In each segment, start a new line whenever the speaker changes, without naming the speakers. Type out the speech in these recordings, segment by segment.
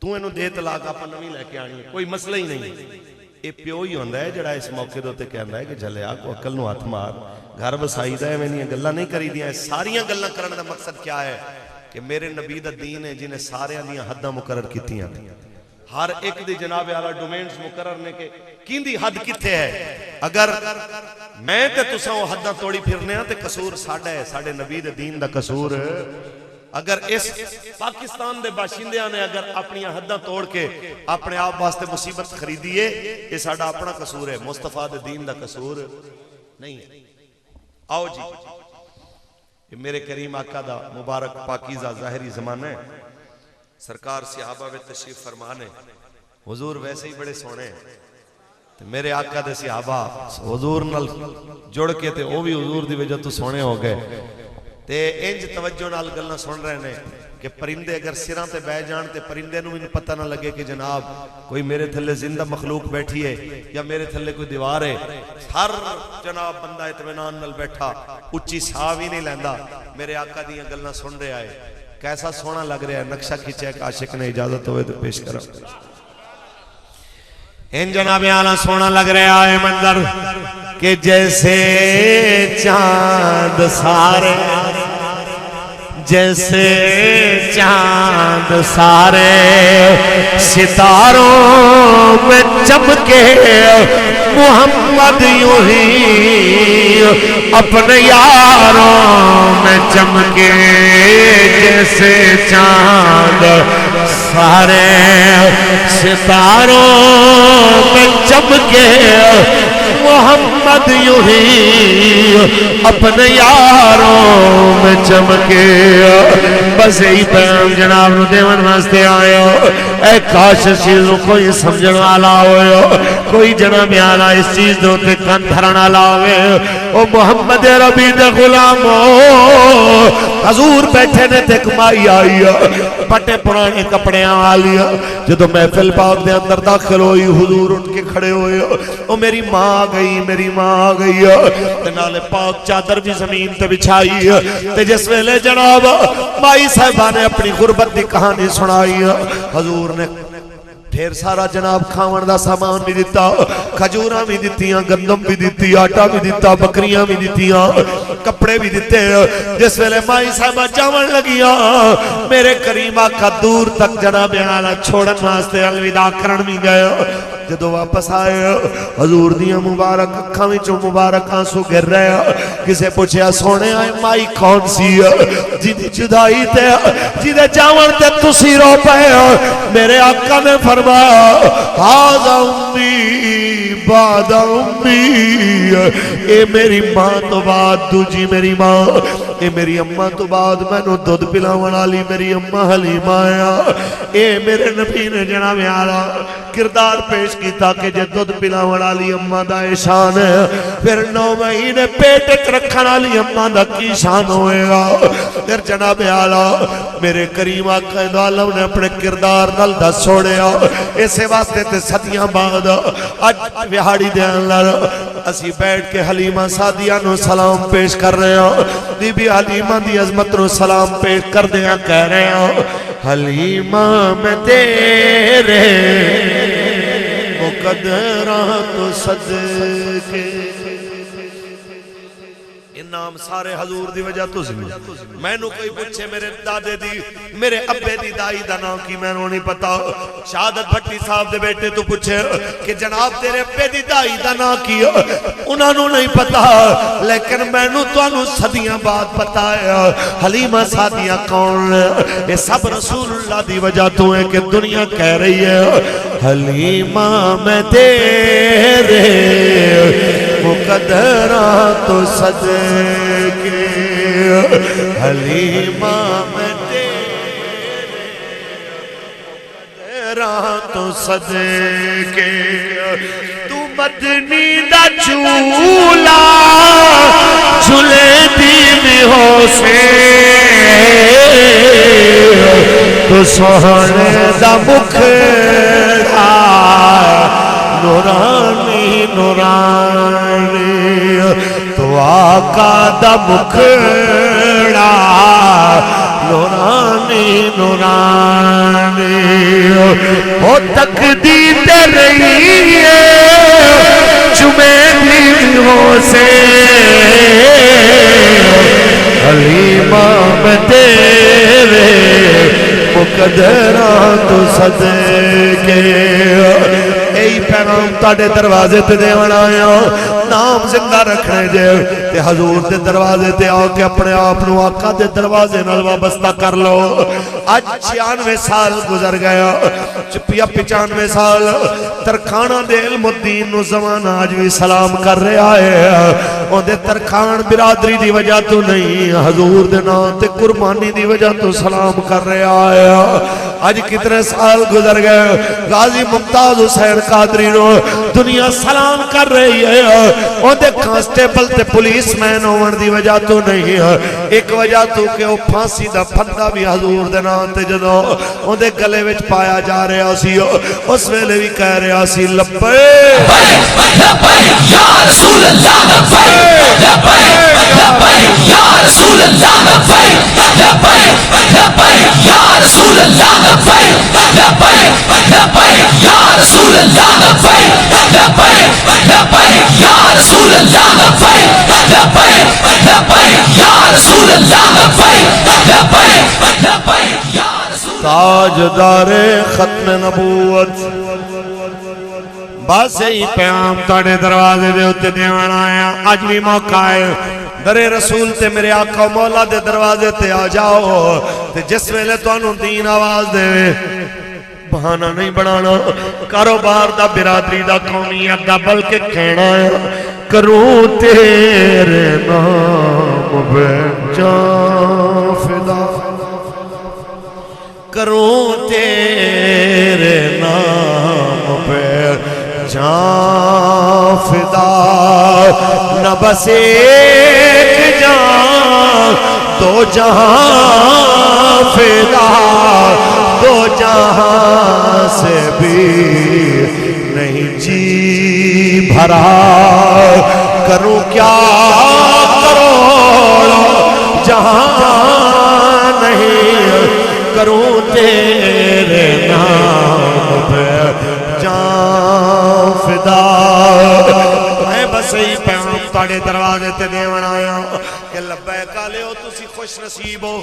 تو اینو دے طلاق آپ نویں لے کے آنی ہے، کوئی مسئلہ ہی نہیں۔ یہ پیو ہی ہوندہ ہے جڑا اس موقع دے کہندا ہے کہ جھلیا کو عقل نو ہاتھ مار، گھر بسائی دا ہے، میں نہیں گلاں نہیں کری دیاں۔ ساریاں گلاں کرنے دا مقصد کیا ہے کہ میرے نبی دا دین ہے جنہیں سارے دیاں حداں مقرر کیتیاں، ہر ایک دی جناب اعلیٰ ڈومینز مقرر نے کہ کیندی حد کتے ہے۔ اگر میں تے تساں وہ حداں توڑی پھرنے ہیں تے قصور ساڑھا ہے، ساڑھے نبی دے دین دا قصور۔ اگر اس پاکستان دے باشندیاں نے اگر اپنی حداں توڑ کے اپنے آپ واسطے مصیبت خریدیے، یہ ساڑھا اپنا قصور ہے، مصطفیٰ دے دین دا قصور نہیں ہے۔ آؤ جی، یہ میرے کریم آقا دا مبارک پاکیزہ ظاہری زمانہ ہے، سرکار صحابہ میں تشریف فرمانے، حضور ویسے ہی بڑے سونے ہیں، میرے آقا دے صحابہ حضور نال جڑ کے تے وہ بھی حضور دی وجہ تو سونے ہو گئے تے انج توجہ نال گلنا سن رہے ہیں کہ پرندے اگر سراں تے بہ جان تے پرندے نو بھی پتہ نہ لگے کہ جناب کوئی میرے تھلے زندہ مخلوق بیٹھی ہے یا میرے تھلے کوئی دیوار ہے، ہر جناب بندہ اطمینان نال بیٹھا، اچھی ساہ بھی نہیں لیندا، میرے آقا دیاں گلنا سن رہے آئے، کیسا سونا لگ رہا ہے۔ نقشہ کھینچے ایک عاشق نے اجازت ہوئے تو پیش کرو۔ ان جناب اعلیٰ سونا لگ رہا ہے منظر کہ جیسے چاند سارے، جیسے چاند سارے ستاروں میں چمکے، محمد یوں ہی اپنے یاروں میں چمکے، جیسے چاند سارے ستاروں میں چمکے، محمد یوں ہی اپنے یاروں میں چمکے۔ بس یہی پیغام جناب نو دیون واسطے آئے ہو، اے کاش چیزوں کوئی سمجھن والا ہوئے، کوئی جناب اعلیٰ اس چیز دے تے کان دھرن والا ہوئے۔ او محمد ربی دے غلام ہو، حضور بیٹھے نے تے کمائی آئی پٹے پرانے کپڑے والی، جدو محفل پاک دے اندر داخل ہوئی حضور اٹھ کے کھڑے ہوئے، او میری ماں آ گئی، میری ماں آ گئی، تے نالے پاک چادر بھی زمین تے بچھائی، تے جس ویلے جناب مائی صاحبہ نے اپنی غربت دی کہانی سنائی، حضور نے ڈھیر سارا جناب کھاون دا سامان بھی دیتا، کھجوراں بھی دیتیاں، گندم بھی دیتی، آٹا بھی دیتا، بکریاں بھی دیتیاں، کپڑے بھی دیتے۔ جس ویلے مائی صاحبہ جاون لگیاں، میرے کریم آقا دور تک جناب اعلیٰ چھوڑن واسطے الوداع کرن بھی گئے۔ جدو واپس آئے حضور دیاں مبارک اکھاں وچوں مبارک آنسو گر رہے، کسے پوچھیا سونے آئے مائی کون سی جی جدائی تے جی دے جاون تے تسی رو پئے؟ میرے آقا نے فرمایا ہاذا امی بعد امی، اے میری ماں تو بعد دوجی میری ماں، اے میری اماں تو بعد میں نو دودھ پلاون والی میری اماں حلیمہ آیا۔ اے میرے نبی نے جناب اعلیٰ کردار پیش کیتا کہ جے دودھ پلاون والی اماں دا شان ہے، پھر 9 مہینے پیٹ وچ رکھن والی اماں دا کی شان ہوئے گا۔ پھر جناب اعلیٰ میرے کریم آقا دو عالم نے اپنے کردار نال دس چھوڑیا، اسے واسطے تے صدیاں بعد اج وہاڑی دے اندر اسی بیٹھ کے حلیمہ سعدیہ نو سلام پیش کر رہے ہیں، بی بی حلیمہ دی عظمت نو سلام پیش کر دیا کہہ رہے ہیں حلیمہ میں تیرے مقدراں تو صدقے، نام سارے حضور دی وجہ تو زمین۔ میں نو کوئی پوچھے میرے دادے دی میرے ابے دی دائی دا نام کی میں نو نہیں پتا، شہادت بھٹی صاحب دے بیٹے تو پوچھے کہ جناب تیرے ابے دی دائی دا نام کی، انہاں نو نہیں پتا، لیکن میں نو تو انہوں صدیاں بعد پتا ہے حلیمہ سعدیہ کون ہے۔ یہ سب رسول اللہ دی وجہ تو ہے کہ دنیا کہہ رہی ہے حلیمہ میں تیرے مقدراں تو صدقے، حلیمہ میں تیرے مقدراں تو صدقے، تو مدنی دا چولا جھلے دی میں ہو سے، تو سونے دا مکھڑا نورانی نورانی، تو آقا دا مکھڑا نورانی نورانی، وہ تکدی تے رہی ہے چمے دی ہو سے حلیمہ میں تیرے مقدرہ تو صدقے ای پیغام تاڑے دروازے تے دیوان آیا نام زندہ رکھنے جے تے حضور دے دروازے تے آؤ کہ اپنے آپنو آقا دے دروازے نال وابستہ کر لو آج 96 سال گزر گیا 95 سال ترکھانہ دے علم الدین نو زمان آج بھی سلام کر رہے آئے اور دے ترکھان برادری دی وجہ تو نہیں حضور دے نام تے قربانی دی وجہ تو سلام کر رہے آئے آج کتنے سال گزر گئے غازی ممتاز حسین قادری نو دنیا سلام کر رہی ہے اور دے کانسٹیبل تے پولیس مین ہوون دی وجہ تو نہیں ہے ایک وجہ تو کہ وہ پھانسی دا پھندا بھی حضور دے نام تے جدو اور دے گلے وچ پایا جا رہا سی اس ویلے بھی کہہ رہا سی لبیک لبیک یا رسول اللہ لبیک لبیک لبیک یا رسول اللہ لبیک لبیک لبیک یا رسول اللہ لبیک لبیک لبیک یا رسول اللہ لبیک لبیک لبیک یا رسول اللہ لبیک لبیک لبیک یا رسول اللہ لبیک لبیک لبیک یا رسول تاجدار ختم نبوت بس یہی پیام تاڑے دروازے دے ہوتے دیوان آیا آج بھی موقع ہے در رسول تے میرے آقا مولا دے دروازے تے آ جاؤ تے جس ویلے تو انہوں دین آواز دے بہانہ نہیں بڑھانا کاروبار دا برادری دا قومیت دا بلکہ کہنا ہے کروں تیرے نام بے جان فدا کروں تیرے نام پہ جان فدا نہ بس ایک جان دو جہاں فدا دو جہاں سے بھی نہیں جی بھرا کروں کیا کروڑ جہاں نہیں کروں تیرے نام پہ جان فدا میں بس ہی پیام تاڑے دروازے تے دیوان آیا کہ لبیک آلے ہو تسی خوش نصیب ہو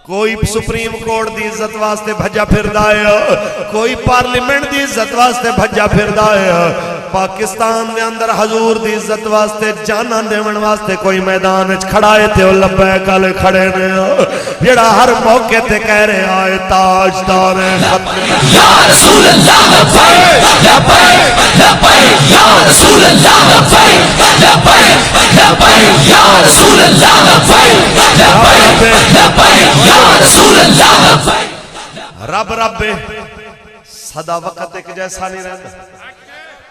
کوئی سپریم کورٹ دی عزت واسطے بھجا پھر دائے کوئی پارلیمنٹ دی عزت واسطے بھجا پھر دائے پاکستان دے اندر حضور دی عزت واسطے جانان دیون واسطے کوئی میدان اچ کھڑائے تھے وہ لبیک آلے کھڑے نے جڑا ہر موقع تے کہہ رہے آئے تاجدار ختم یا رسول اللہ لبیک لبیک لبیک یا رسول اللہ لبیک لبیک لبیک یا رسول اللہ لبیک لبیک لبیک یا رسول اللہ لبیک رب رب صدا وقت ایک جیسا نہیں رہتا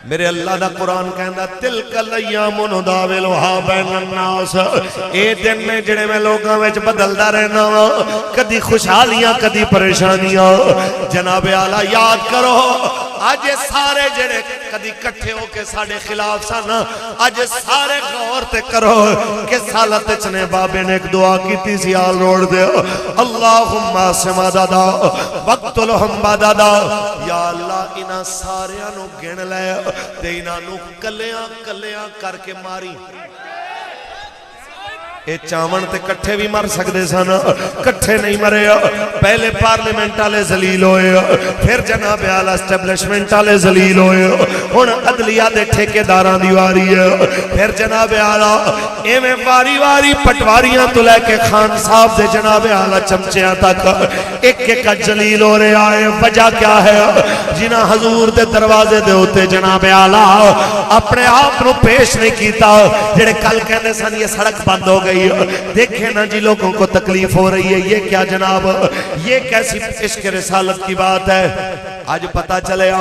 میرے اللہ دا قرآن کہندا تلک الایام نداولھا بین الناس اے دن میں جڑے میں لوگاں وچ بدلدا رہنا وا کدی خوشحالیاں کدی پریشانیاں جناب اعلی یاد کرو آج سارے جڑے کدی کٹھے ہو کے ساڑے خلاف سن آج سارے غور تے کرو کہ سالت چنے بابے نے ایک دعا کی تھی سیال روڑ دے اللہم آسما دادا وقتلہم بادادا یا اللہ انہاں سارے انہوں گن لے دے انہاں نو کلیاں کلیاں کر کے ماری اے چاون تے کٹھے بھی مر سکتے سن کٹھے نہیں مرے پہلے پارلیمنٹ والے ذلیل ہوئے پھر جناب اعلی اسٹیبلشمنٹ والے ذلیل ہوئے ہن عدلیہ دے ٹھیکیداراں دی واری ہے پھر جناب اعلی ایویں واری واری پٹواریاں تو لے کے خان صاحب دے جناب اعلی چمچیاں تک ایک ایک ذلیل ہو رہے آئے وجہ کیا ہے جنہاں حضور دے دروازے دے ہوتے جناب اعلی اپنے آپ نو پیش نہیں کیتا جڑے کل کہنے سن یہ سڑک بند ہو گئی دیکھیں نا جی لوگوں کو تکلیف ہو رہی ہے یہ کیا جناب یہ کیسی عشق رسالت کی بات ہے آج پتا چلے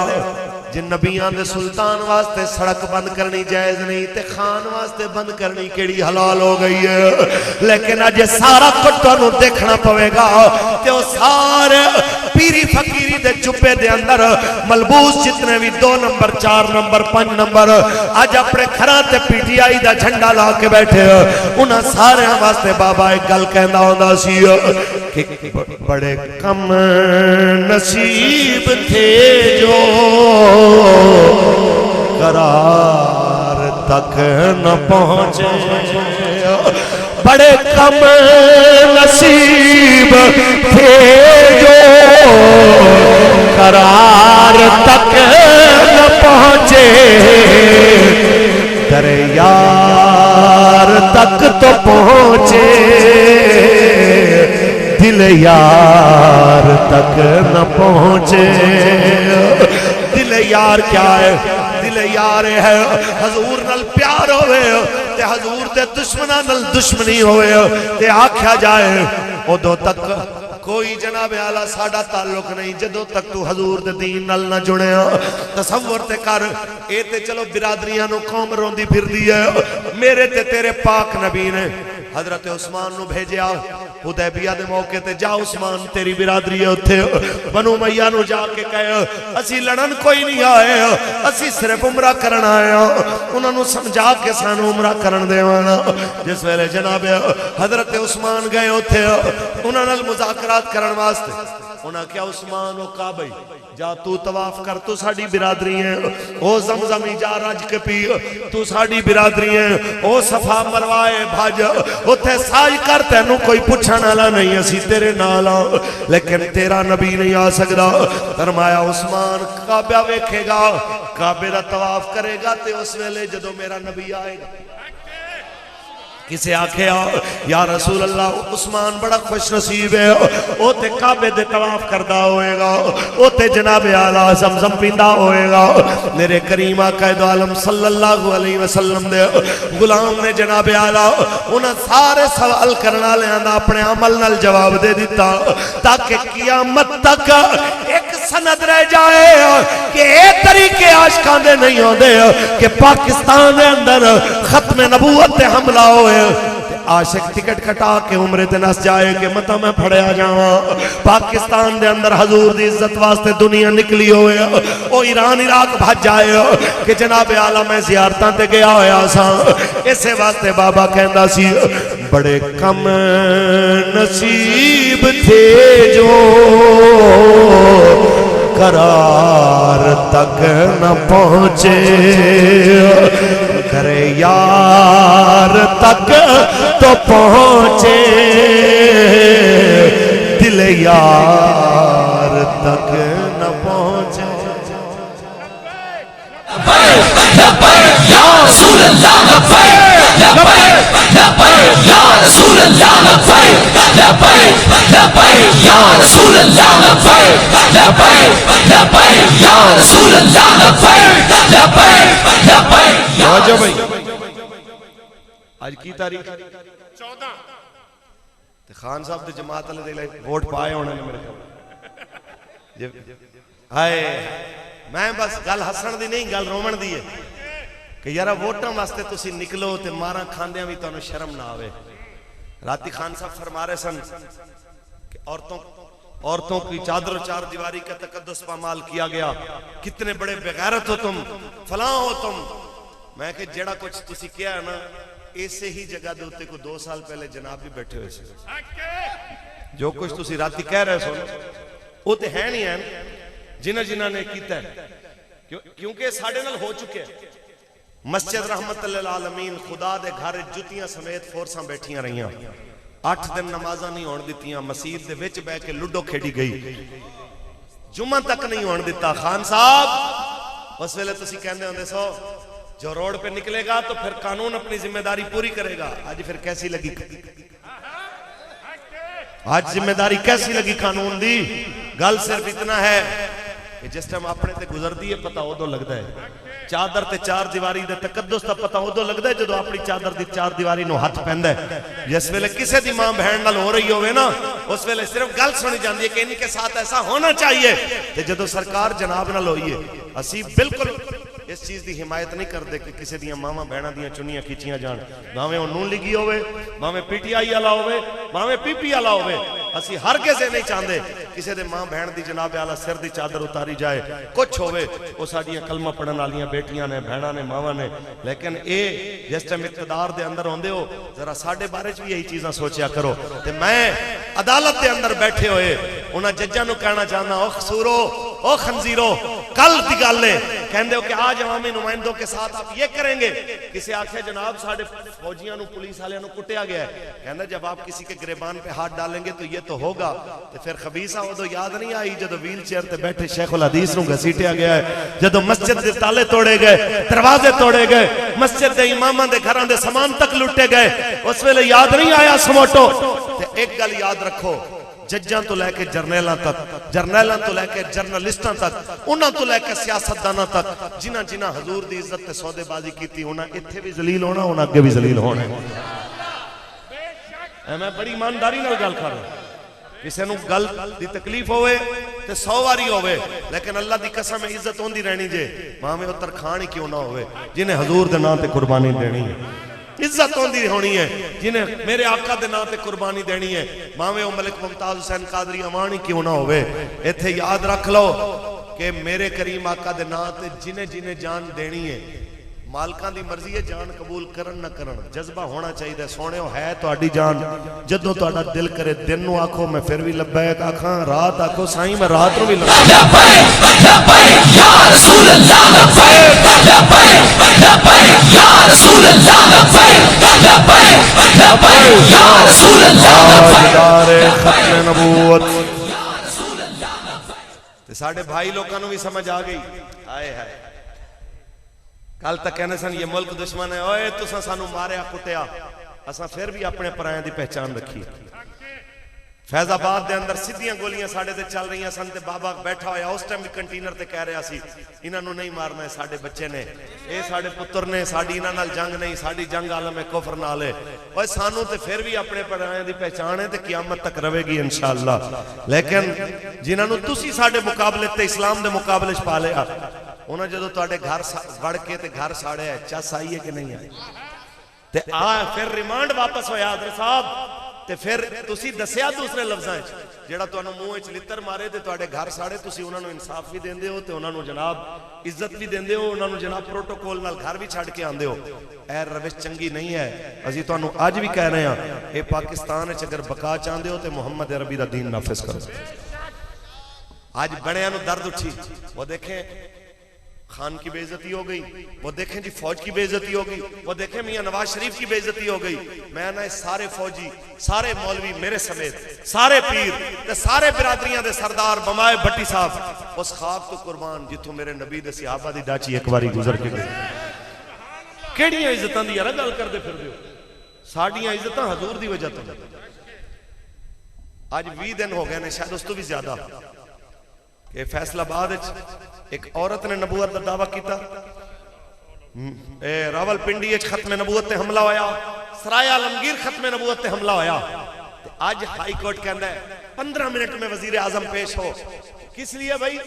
جن نبیان دے سلطان واسطے سڑک بند کرنی جائز نہیں تے خان واسطے بند کرنی کیڑی حلال ہو گئی ہے لیکن آج سارا کٹوں نو دیکھنا پوے گا تے وہ سارے پیری فقیری دے جبے دے اندر ملبوس جتنے بھی 2 نمبر 4 نمبر 5 نمبر آج اپنے کھراتے پی ٹی آئی دا جھنڈا لا کے بیٹھے انہاں سارے واسطے بابا ایک گل کہندا ہوندا سی کہ بڑے کم نصیب تھے جو قرار تک نہ پہنچے بڑے کم نصیب تھے جو قرار تک نہ پہنچے در یار تک تو پہنچے دل یار تک نہ پہنچے دل یار کیا ہے دل یار ہے حضور نل پیار ہوئے تے حضور تے دشمنہ نل دشمنی ہوئے تے آکھیا جائے ادو تک کوئی جناب اعلیٰ ساڑھا تعلق نہیں جدو تک تو حضور دے دین نل نہ جڑے تصور تے کر اے تے چلو برادریاں نو قوم روندی پھر دی ہے میرے تے تیرے پاک نبی نے حضرت عثمان نو بھیجیا حدیبیہ دے موقع تے جا عثمان تیری برادری ہے اتھے بنو امیہ نو جا کے کہے اسی لڑن کوئی نہیں آئے اسی صرف عمرہ کرن آئے انہوں نے سمجھا کے سانو عمرہ کرن دے وانا جس ویلے جناب حضرت عثمان گئے اتھے انہوں نے مذاکرات کرن واسطے انہاں کیا عثمان و کعبہ جا تو طواف کر تو ساڑی برادری ہیں او زمزمی جا رج کے پی تو ساڑی برادری ہیں او صفا مروائے بھاج اتھے ساج کر تینوں کوئی پوچھن والا نہیں اسی تیرے نالا لیکن تیرا نبی نہیں آ سکدا فرمایا عثمان کعبہ ویکھے گا کعبے دا طواف کرے گا تے اس ویلے جدو میرا نبی آئے گا کسے آکھے یا رسول اللہ عثمان بڑا خوش نصیب ہے او تے کعبے دے طواف کردہ ہوئے گا او تے جناب اعلیٰ زمزم پیندہ ہوئے گا میرے کریم آقا دو عالم صلی اللہ علیہ وسلم دے غلام نے جناب اعلیٰ انہاں سارے سوال کرنا لے آندہ اپنے عمل نال جواب دے دیتا تاکہ قیامت تک ایک سند رہ جائے کہ ایک طریقے عاشقان دے نہیں ہو دے کہ پاکستان دے اندر ختم نبوت تے حملہ ہوئے عاشق ٹکٹ کٹا کے عمرے تے نس جائے کہ مطا میں پھڑے آ جاؤں پاکستان دے اندر حضور دی عزت واسطے دنیا نکلی ہوئے او ایران عراق بھاج جائے کہ جناب اعلیٰ میں زیارتاں تے گیا ہویا سا اسے واسطے بابا کہندہ سی بڑے کم نصیب تھے جو قرار تک نہ پہنچے در یار تک تو پہنچے دل یار تک نہ پہنچے یا رسول اللہ لبیک لبیک یا رسول اللہ لبیک لبیک لبیک یا رسول اللہ لبیک لبیک لبیک یا رسول اللہ لبیک لبیک لبیک توجہ بھائی آج کی تاریخ 14 خان صاحب دے جماعت اللہ دے لئے ووٹ پائے ہونے نے میرے ہائے میں بس گل ہسن دی نہیں گل رومن دی ہے کہ یارا ووٹاں واسطے تسی نکلو تے مارا کھاندیاں بھی تو انہوں شرم نہ آوے راتی خان صاحب فرما رہے سن کہ عورتوں کی چادر و چار دیواری کا تقدس پامال کیا گیا کتنے بڑے بغیرت ہو تم فلاں ہو تم میں کہ جڑا کچھ تسی کیا ہے نا ایسے ہی جگہ دوتے کو 2 سال پہلے جناب بھی بیٹھے ہوئے سے جو کچھ تسی راتی کہہ رہے سو وہ تے ہیں نہیں ہیں جنہ نے کیتا ہے کیونکہ ساڑھے نل ہو چکے ہیں مسجد رحمت اللہ العالمین خدا دے گھر جتیاں سمیت فورساں بیٹھیاں رہیاں 8 دن نمازاں نہیں ہون دیتیاں مسجد دے وچ بے کے لڈو کھیڑی گئی جمعہ تک نہیں ہون دیتا خان صاحب اس ویلے تسی کہندے ہوندے سو جو روڈ پہ نکلے گا تو پھر قانون اپنی ذمہ داری پوری کرے گا آج پھر کیسی لگی آج ذمہ داری کیسی لگی قانون دی گل صرف اتنا ہے کہ جس ٹائم اپنے تے گزر دیئے پتہ ہو دو لگتا ہے چادر تے 4 دیواری دے تقدس تا پتہ ہو دو لگتا ہے جدو اپنی چادر دی 4 دیواری نو ہاتھ پہندہ ہے جس ویلے کسے دی ماں بہن نال ہو رہی ہوئے نا اس ویلے صرف گل سنی جاندی ہے کہ ان کے ساتھ ایسا ہونا چاہیے کہ جدو سرکار جناب نال ہوئیے اسی بالکل اس چیز دی حمایت نہیں کر دے کہ کسی دیاں ماما بہنا دیاں چنیاں کھیچیاں جان باویں وہ نون لگی ہوئے باویں پی ٹی آئی والا ہوئے باویں پی پی والا ہوئے
اسی ہرگز نہیں چاہتے کسی دے ماں بہن دی جناب اعلی سر دی چادر اتاری جائے کچھ ہوئے وہ ساڈیاں کلمہ پڑھن والیاں بیٹیاں نے بہناں نے ماواں نے لیکن اے جس ٹائم اقتدار دے اندر ہوندے ہو ذرا ساڈے بارے بھی یہی چیزاں سوچیا کرو تے میں عدالت دے اندر بیٹھے ہوئے انہاں ججاں نو کہنا چاہنا او خسورو او خنزیرو کل دی گل ہے کہندے ہو کہ آج عوامی نمائندوں کے ساتھ آپ یہ کریں گے کسی آنکھیں جناب ساڑھے فوجیاں نو پولیس والے نو کٹیا گیا ہے کہندے جب آپ کسی کے گریبان پہ ہاتھ ڈالیں گے تو یہ تو ہوگا تو پھر خبیثہ وہ تو یاد نہیں آئی جدو ویل چیئر تے بیٹھے شیخ الحدیث نو گھسیٹیا گیا ہے جدو مسجد دے تالے توڑے گئے دروازے توڑے گئے مسجد دے اماماں دے گھراں دے سامان تک لٹے گئے اس ویلے یاد نہیں آیا سموٹو تے ایک گل یاد رکھو ججاں تو لے کے جرنیلاں تک جرنیلاں تو لے کے جرنلسٹاں تک انہاں تو لے کے سیاستداناں تک جنہاں جنہاں حضور دی عزت تے سودے بازی کیتی انہاں اتھے بھی ذلیل ہونا انہاں اگے بھی ذلیل ہونا میں بڑی ایمانداری نال گل کر رہا کسی نو گل دی تکلیف ہوئے تے 100 واری ہوئے لیکن اللہ دی قسم عزت ہوندی رہنی جے ماں میں اتر کھانی کیوں نہ ہوئے جنہیں حضور دے نام تے قربانی دینی ہے عزت ہوندی ہونی ہے جنہیں میرے آقا دے نام تے قربانی دینی ہے ماوے او ملک ممتاز حسین قادری امانی کیوں نہ ہوئے ایتھے یاد رکھ لو کہ میرے کریم آقا دے نام تے جنہیں جنہیں جان دینی ہے مالکاں دی مرضی ہے جان قبول کرن نہ کرن جذبہ ہونا چاہیے سونے ہو ہے تو آڈی جان جدوں تو آڈا دل کرے دن نو آکھو میں پھر بھی لبیک آکھاں رات آکھو سائیں میں رات نو بھی لبیک لبیک یا رسول اللہ لبیک لبیک لبیک یا رسول اللہ لبیک لبیک لبیک یا رسول اللہ لبیک ختم نبوت ساڑھے بھائی لوگوں بھی سمجھ آ گئی آئے ہے کل تک کہنے سن یہ ملک دشمن ہے اوئے تساں سانو ماریا کٹیا اساں پھر بھی اپنے پرائیں دی پہچان رکھی فیض آباد دے اندر سیدھیاں گولیاں ساڑھے دے چل رہی ہیں سن تے بابا بیٹھا ہویا اس ٹائم بھی کنٹینر تے کہہ رہا سی انہاں نو نہیں مارنا ہے ساڑھے بچے نے اے ساڑھے پتر نے ساڑھی انہاں نال جنگ نہیں ساڑھی جنگ عالم کفر نالے اوئے سانو تے پھر بھی اپنے پرائیں دی پہچان ہے تے قیامت تک روے گی انشاءاللہ لیکن جنہاں نو تسی ساڑھے مقابلے تے اسلام دے مقابلے چ پا لیا انہاں جدو تواڈے گھر وڑ کے تے گھر ساڑے ہے چس آئی ہے کہ نہیں آئی تے پھر ریمانڈ واپس ہویا حضرت صاحب تے پھر تسی دسیا دوسرے لفظاں وچ جیڑا تانوں منہ وچ لتر مارے تے تواڈے گھر ساڑے تسی انہاں نو انصاف بھی دیندے ہو تے انہاں نو جناب عزت بھی دیندے ہو انہاں نو جناب پروٹوکول نال گھر بھی چھڈ کے آندے ہو اے روش چنگی نہیں ہے اسی تانوں اج بھی کہہ رہے ہیں اے پاکستان وچ اگر بقا چاہندے ہو تے محمد عربی دا دین نافذ کرو آج بڑیاں نو درد اٹھی وہ دیکھیں خان کی بے عزتی ہو گئی وہ دیکھیں جی فوج کی بے عزتی ہو گئی وہ دیکھیں میاں نواز شریف کی بے عزتی ہو گئی میں نہ سارے فوجی سارے مولوی میرے سمیت سارے پیر تے سارے برادریاں دے سردار بمائے بھٹی صاحب اس خاک تو قربان جتوں میرے نبی دے صحابہ دی ڈاچی ایک باری گزر کے گئی کیڑیاں عزتاں دی یار گل کردے پھر دیو ساڈیاں عزتاں حضور دی وجہ تو آج 20 دن ہو گئے نے شاید اس تو بھی زیادہ کہ فیصل آباد ایک عورت نے نبوت دا دعویٰ کیتا راول پنڈی ختم نبوت تے حملہ ہویا سرائے عالمگیر ختم نبوت تے حملہ ہویا آج ہائی کورٹ کہندا ہے 15 منٹ میں وزیر اعظم پیش ہو کس لیے بھائی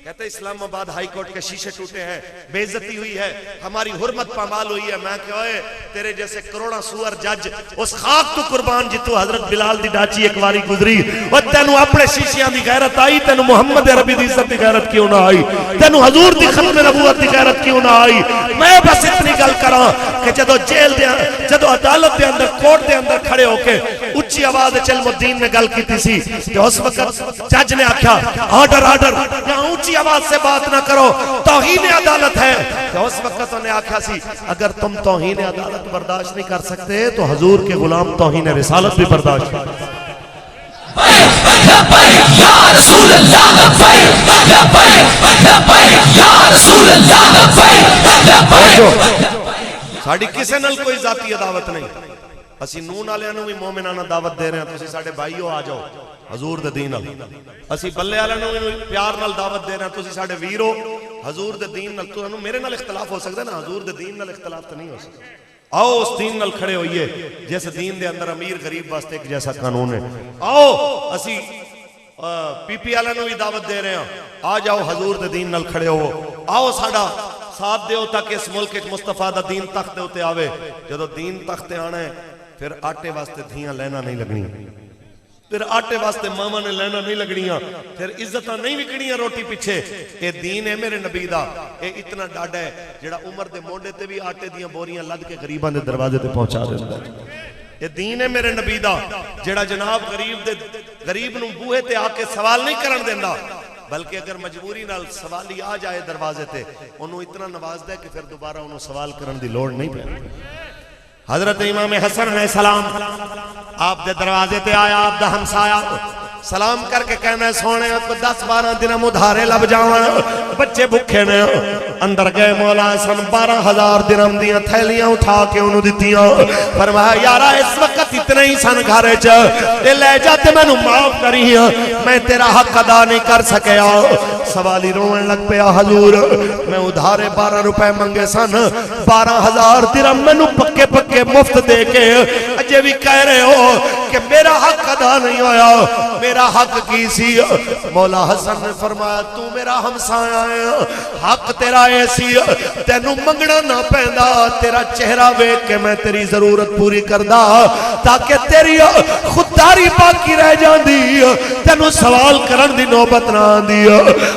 کہتے اسلام آباد ہائی کورٹ کے شیشے ٹوٹے ہیں بے عزتی ہوئی ہے ہماری حرمت پامال ہوئی ہے میں کہ اوئے تیرے جیسے کروڑا سور جج اس خاک تو قربان جتو حضرت بلال دی ڈاچی ایک باری گزری وہ تینو اپنے شیشیاں دی غیرت آئی تینو محمد عربی دی عزت دی غیرت کیوں نہ آئی تینو حضور دی ختم نبوت دی غیرت کیوں نہ آئی میں بس اتنی گل کراں کہ جدو جیل دے جدو عدالت دے اندر کورٹ دے اندر کھڑے ہو کے اچھی آواز علم الدین نے گل کیتی سی کہ اس وقت جج نے آکھا آرڈر یہاں اونچی آواز سے بات نہ کرو توہین عدالت ہے تو اس وقت انہیں آکھا سی اگر تم توہین عدالت برداشت نہیں کر سکتے تو حضور کے غلام توہین رسالت بھی برداشت کر ساڑی کسے نل کوئی ذاتی عداوت نہیں اسی نون آلیاں بھی مومنانہ دعوت دے رہے ہیں تو اسی ساڑے بھائیو آ جاؤ حضور دے دین نال اسی بلے آلیاں بھی پیار نال دعوت دے رہے ہیں تو اسی ساڑے ویرو حضور دے دین نال تو میرے نال اختلاف ہو سکتا ہے نا حضور دے دین نال اختلاف تو نہیں ہو سکتا آؤ اس دین نال کھڑے ہوئیے جیسے دین دے اندر امیر غریب واسطے ایک جیسا قانون ہے آؤ اسی پی پی آلیاں بھی دعوت دے رہے ہیں آ جاؤ حضور دے دین نال کھڑے ہو آؤ ساڑا ساتھ دیو تاکہ اس ملک ایک مصطفیٰ دا دین تخت دے ہوتے آوے جدو دین تخت آنا ہے پھر آٹے واسطے دھیاں لینا نہیں لگنی پھر آٹے واسطے ماما نے لینا نہیں لگنیاں، پھر عزتاں نہیں وکڑیاں روٹی پیچھے. اے دین ہے میرے نبی دا. اے اتنا ڈاڈا ہے جڑا عمر دے موڈے تے بھی آٹے دیاں بوریاں لد کے غریباں دے دروازے تے پہنچا دیندا ہے. یہ دین ہے میرے نبی دا جڑا جناب غریب نو بوہے تے آ کے سوال نہیں کرن دیندا، بلکہ اگر مجبوری نال سوالی آ جائے دروازے تے انہوں اتنا نواز دے کہ پھر دوبارہ انہوں سوال کرن دی لوڑ نہیں پہنے. حضرت امام حسن علیہ السلام آپ دے دروازے تے آیا، آپ دا ہمسایا سلام کر کے کہنا ہے سونے کو 10-12 دن مدھارے لب جاون، بچے بھکھے نے. اندر گئے مولا حسن 12,000 درہم دیاں تھیلیاں اٹھا کے انہوں دیتیاں. فرمایا یارا اس وقت اتنے ہی سن گھارے چ اے لے جاتے میں نو معاف کری، میں تیرا حق ادا نہیں کر سکیا. سوالی روئن لگ پیا، حضور میں ادھارے 12 روپے منگے سن، 12,000 درہم میں نو پکے پکے مفت دے کے اجے بھی کہہ رہے ہو کہ میرا حق ادا نہیں ہویا. میرا حق کی سی؟ مولا حسن نے فرمایا تو میرا ہمسایہ ہے، حق تیرا ایسی تینوں منگنا نہ پیندا، تیرا چہرہ ویکھ کے میں تیری ضرورت پوری کردا تاکہ تیری خودداری باقی رہ جاندی، تینوں سوال کرن دی نوبت نہ آندی.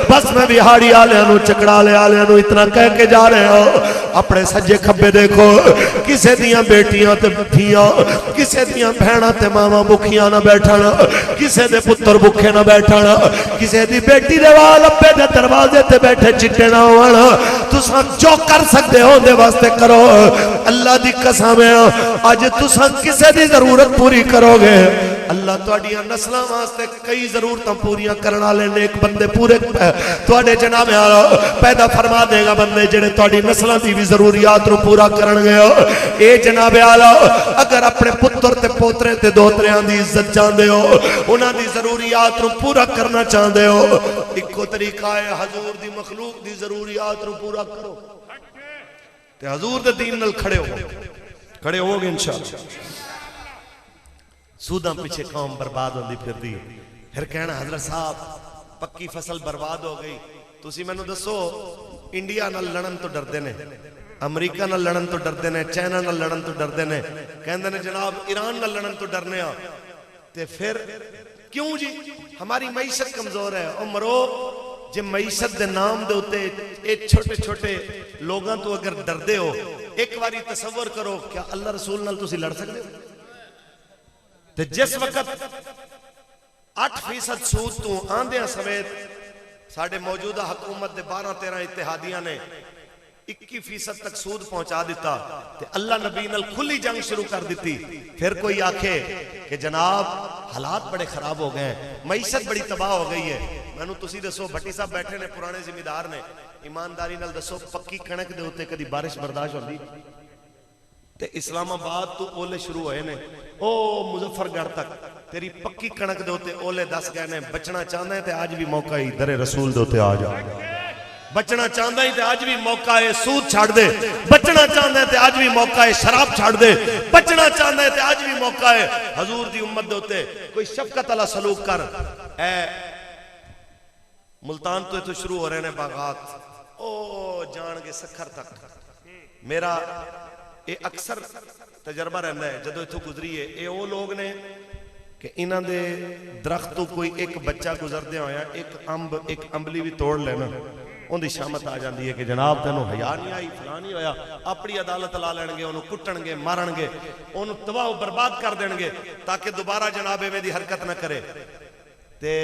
بس میں بہاڑی آلیاں نو چکڑالے آلیاں نو اتنا کہہ کے جا رہے ہوں، اپنے سجے کھبے دیکھو کسے دیاں بیٹیاں تے تھیاں، کسے دیاں بہناں تے ماما بکھیاں نہ بیٹھنا، کسے دے پتر بکھے نہ بیٹھنا، کسے دی بیٹی دے وال ابے دے دروازے تے بیٹھے چٹے نہ ہونا. تساں جو کر سکتے ہو دے واسطے کرو. اللہ دی قسم ہے اج تساں کسے دی ضرورت پوری کرو گے اللہ تواڈیاں نسلاں واسطے کئی ضرورتاں پوریاں کرن والے نیک بندے پورے تواڈے جناب پیدا فرما دے گا، بندے جڑے تواڈی نسلاں دی بھی ضروریات نو پورا کرن گے. اے جناب اعلی اگر اپنے پتر تے پوترے تے دوتریاں دی عزت چاہندے ہو، انہاں دی ضروریات نو پورا کرنا چاہندے ہو، اکو طریقہ ہے حضور دی مخلوق دی ضروریات نو پورا کرو تے حضور دے دین نال کھڑے ہو گے انشاءاللہ. سوداں پیچھے قوم برباد ہوندی پھر دی، پھر کہنا حضرت صاحب پکی فصل برباد ہو گئی. تسی میں نو دسو انڈیا نال لڑن تو ڈردے نے، امریکہ نال لڑن تو ڈردے نے، چائنا نال لڑن تو ڈردے نے، کہندے نے جناب ایران نال لڑن تو ڈرنے ہاں. تے پھر کیوں جی؟ ہماری معیشت کمزور ہے. او مرو جے معیشت دے نام دے ہوتے ایک چھوٹے چھوٹے لوگاں تو اگر ڈردے ہو، ایک باری تصور کرو کیا اللہ رسول نال تسی لڑ سکتے ہو؟ تے جس وقت 8% سود تو آندیاں سمیت ساڑھے موجودہ حکومت دے 12-13 اتحادیاں نے 21% تک سود پہنچا دیتا تے اللہ نبی نال کھلی جنگ شروع کر دیتی. پھر کوئی آکھے کہ جناب حالات بڑے خراب ہو گئے ہیں، معیشت بڑی تباہ ہو گئی ہے. میں نو تسی دسو بھٹی صاحب بیٹھے نے پرانے ذمہ دار نے، ایمانداری نال دسو پکی کنک دے ہوتے کدی بارش برداشت ہوندی؟ تے اسلام آباد تو اولے شروع ہوئے نے، او مظفر گڑھ تک تیری پکی کنک دے ہوتے اولے 10 گئے نے. بچنا چاہنا ہے تے آج بھی موقع ہی در رسول دے ہوتے آ جا. بچنا چاہنا ہے تے آج بھی موقع ہے سود چھاڑ دے. بچنا چاہنا ہے تے آج بھی موقع ہے شراب چھاڑ دے. بچنا چاہنا ہے تے آج بھی موقع ہے حضور دی امت دے ہوتے کوئی شفقت اللہ سلوک کر. اے ملتان تو شروع ہو رہے نے باغات، او جان کے سکھر تک. میرا اے اکثر تجربہ رہندا ہے جدو اتھو گزری ہے. اے او لوگ نے کہ انہاں دے درخت تو کوئی ایک بچہ گزردے ہویا ایک امبلی بھی توڑ لینا، ان دی شامت آ جاندی ہے کہ جناب تینوں حیا نہیں آئی، فلاں نہیں ہویا. اپنی عدالت لا لین گے، انہوں کٹن گے، مارن گے، انہوں تباہ و برباد کر دین گے تاکہ دوبارہ جناب میں دی حرکت نہ کرے. تے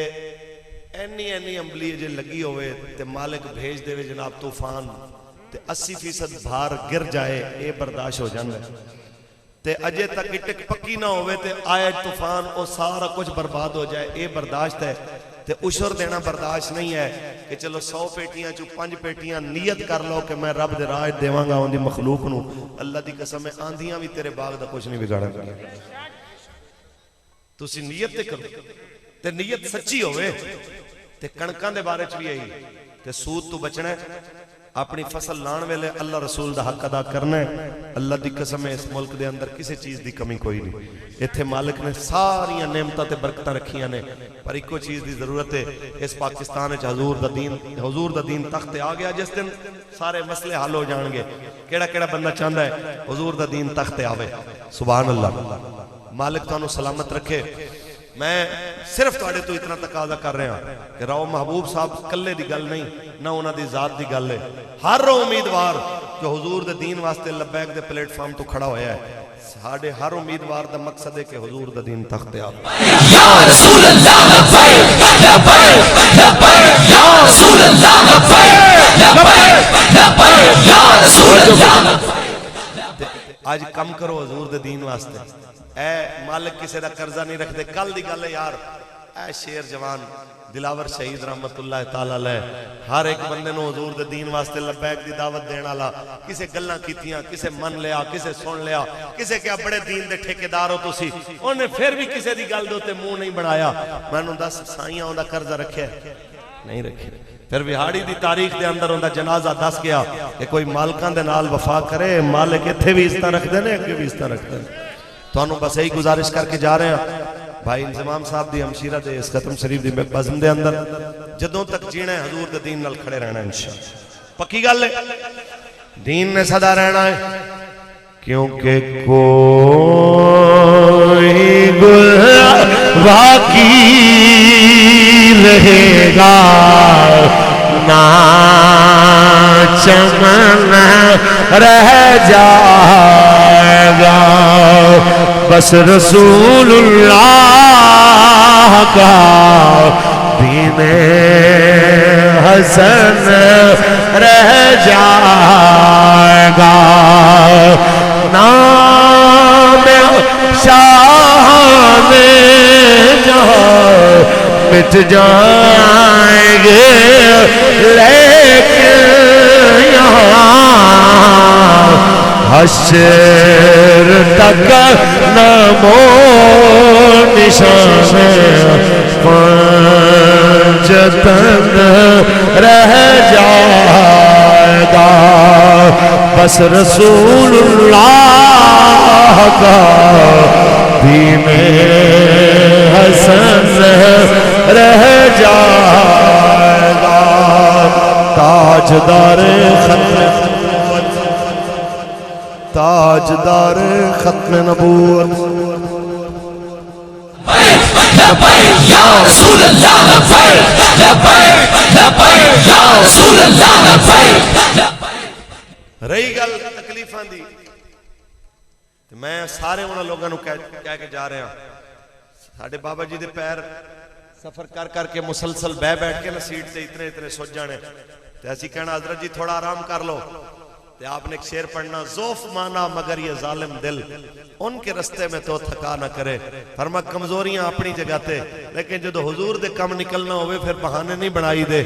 اینی امبلی جے لگی ہوئے تے مالک بھیج دے وے جناب طوفان تے 80% بھار گر جائے، اے برداشت ہو جاندے. تے اجے تک اٹک پکی نہ ہوئے تے آئے طوفان او سارا کچھ برباد ہو جائے، اے برداشت ہے. تے عشر دینا برداشت نہیں ہے کہ چلو 100 پیٹیاں چو 5 پیٹیاں نیت کر لو کہ میں رب دے راہ دیواں گا ان دی مخلوق نو. اللہ دی قسم ہے آندیاں بھی تیرے باغ دا کچھ نہیں بگاڑا گا. تسی نیت تے کرو تے نیت سچی ہوئے. تے کنکاں دے بارے چ بھی یہی تے سود تو بچنا ہے، اپنی فصل لان ویلے اللہ رسول دا حق ادا کرنا ہے. اللہ دی قسم ہے اس ملک دے اندر کسی چیز دی کمی کوئی نہیں. ایتھے مالک نے ساریاں نعمتاں تے برکتاں رکھیاں نے، پر ایک چیز دی ضرورت ہے. اس پاکستان وچ حضور دا دین تخت آ گیا جس دن سارے مسئلے حل ہو جان گے. کیڑا بندہ چاہندا ہے حضور دا دین تخت آوے؟ سبحان اللہ. مالک تانوں سلامت رکھے. میں صرف تواڈے تو اتنا تقاضا کر رہا کہ راؤ محبوب صاحب کلے دی گل نہیں نہ انہاں دی ذات دی گل ہے ہر امیدوار جو حضور دے دین واسطے لبیک دے پلیٹ فارم تو کھڑا ہویا ہے ساڈے ہر امیدوار دا مقصد ہے کہ حضور دا دین تخت آ
یا رسول اللہ لبیک لبیک لبیک یا رسول اللہ لبیک لبیک لبیک یا رسول اللہ
آج کم کرو حضور دے دین واسطے اے مالک کسے دا قرضہ نہیں رکھ دے کل دی گل ہے یار اے شیر جوان دلاور شہید رحمت اللہ تعالی علیہ ہر ایک بندے نو حضور دے دین واسطے لبیک دی دعوت دین والا کسے گلاں کیتیاں کسے من لیا کسے سن لیا کسے کیا بڑے دین دے ٹھیکیدار ہو تسی انہیں پھر بھی کسے دی گل دے تے منہ نہیں بنایا مینوں دس سائیاں اوندا قرضہ رکھیا نہیں رکھے پھر بہاڑی دی تاریخ دے اندر اوندا جنازہ دس گیا کہ کوئی مالکاں دے نال وفا کرے مالک ایتھے بھی اس طرح رکھ دینے اگے بھی اس طرح رکھ دینے تو انہوں بس یہی گزارش کر کے جا رہے ہیں بھائی انضمام صاحب دی ہمشیرہ دے اس ختم شریف دی بزم دے اندر جدوں تک جینا ہے حضور دے دین نال کھڑے رہنا ہے انشاءاللہ پکی گل ہے دین نے صدا رہنا ہے کیونکہ کوئی گل باقی رہے گا نہ چمن رہ جائے گا بس رسول اللہ کا دین حسن رہ جائے گا نام شاہ جہاں مٹ جائیں گے لیکن یہاں حشر تک نمو نشان پنجتن رہ جائے گا بس رسول اللہ کا دین حسن رہ جائے گا تاجدار تاجدار ختم نبوت
لبیک یا رسول اللہ لبیک لبیک لبیک یا رسول اللہ لبیک
رہی گل تکلیفاں دی میں سارے انہاں لوگاں نو کہہ کے جا رہے ہیں ساڈے بابا جی دے پیر سفر کر کر کے مسلسل بیٹھ کے نا سیٹ تے اتنے سوچ جانے تے اسی کہنا حضرت جی تھوڑا آرام کر لو تے آپ نے ایک شعر پڑھنا ذوف مانا مگر یہ ظالم دل ان کے رستے میں تو تھکا نہ کرے فرما کمزوریاں اپنی جگہ تے لیکن جدو حضور دے کم نکلنا ہوئے پھر بہانے نہیں بنائی دے